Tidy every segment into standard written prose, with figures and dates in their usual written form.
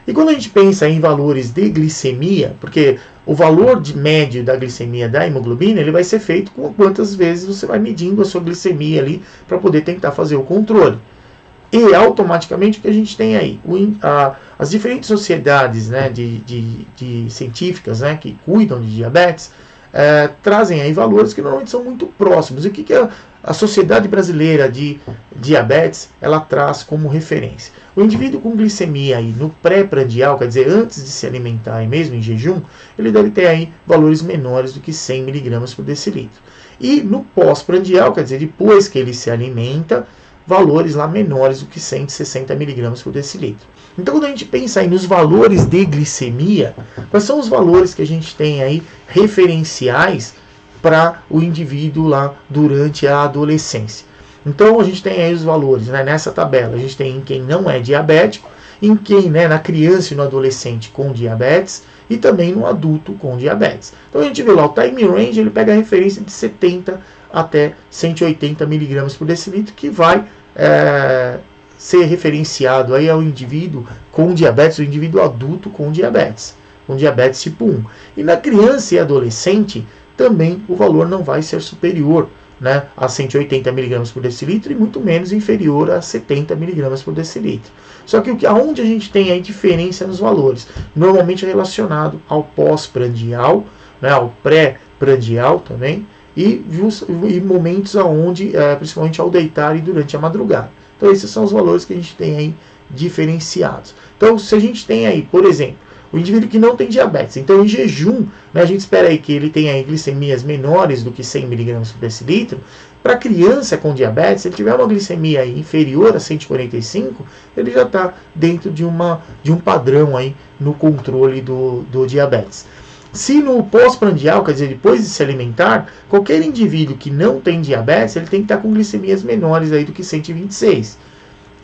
E quando a gente pensa em valores de glicemia, porque o valor médio da glicemia da hemoglobina, ele vai ser feito com quantas vezes você vai medindo a sua glicemia ali para poder tentar fazer o controle. E automaticamente o que a gente tem aí? As diferentes sociedades, né, de científicas, né, que cuidam de diabetes trazem aí valores que normalmente são muito próximos. E o que a Sociedade Brasileira de Diabetes ela traz como referência? O indivíduo com glicemia aí no pré-prandial, quer dizer, antes de se alimentar e mesmo em jejum, ele deve ter aí valores menores do que 100 mg por decilitro. E no pós-prandial, quer dizer, depois que ele se alimenta, valores lá menores do que 160 mg por decilitro. Então, quando a gente pensa aí nos valores de glicemia, quais são os valores que a gente tem aí referenciais para o indivíduo lá durante a adolescência? Então, a gente tem aí os valores, né, nessa tabela. A gente tem em quem não é diabético, em quem, né, na criança e no adolescente com diabetes, e também no adulto com diabetes. Então, a gente vê lá, o time range, ele pega a referência de 70 até 180 mg por decilitro, que vai ser referenciado aí ao indivíduo com diabetes, o indivíduo adulto com diabetes tipo 1. E na criança e adolescente, também o valor não vai ser superior, né, a 180 mg por decilitro e muito menos inferior a 70 mg por decilitro. Só que aonde a gente tem aí diferença nos valores? Normalmente é relacionado ao pós-prandial, né, ao pré-prandial também, e momentos onde, principalmente ao deitar e durante a madrugada. Então esses são os valores que a gente tem aí diferenciados. Então se a gente tem aí, por exemplo, o indivíduo que não tem diabetes, então em jejum, né, a gente espera aí que ele tenha aí glicemias menores do que 100 mg por decilitro. Para criança com diabetes, se ele tiver uma glicemia aí inferior a 145, ele já está dentro de um padrão aí no controle do diabetes. Se no pós-prandial, quer dizer, depois de se alimentar, qualquer indivíduo que não tem diabetes, ele tem que estar com glicemias menores aí do que 126.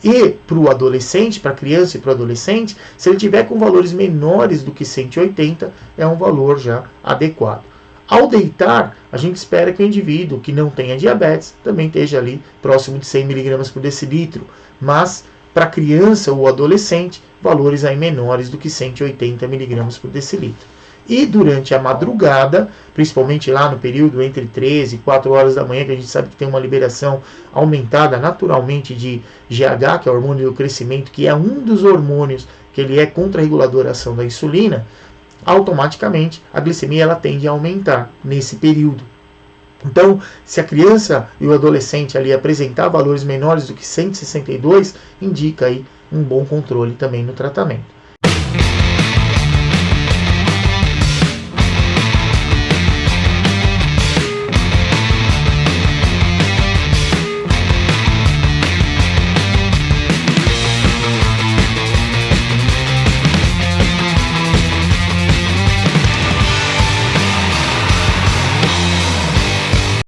E para o adolescente, para a criança e para o adolescente, se ele tiver com valores menores do que 180, é um valor já adequado. Ao deitar, a gente espera que o indivíduo que não tenha diabetes também esteja ali próximo de 100 mg por decilitro, mas para a criança ou adolescente, valores aí menores do que 180 mg por decilitro. E durante a madrugada, principalmente lá no período entre 13 e 4 horas da manhã, que a gente sabe que tem uma liberação aumentada naturalmente de GH, que é o hormônio do crescimento, que é um dos hormônios que ele é contrarregulador à ação da insulina, automaticamente a glicemia ela tende a aumentar nesse período. Então, se a criança e o adolescente ali apresentar valores menores do que 162, indica aí um bom controle também no tratamento.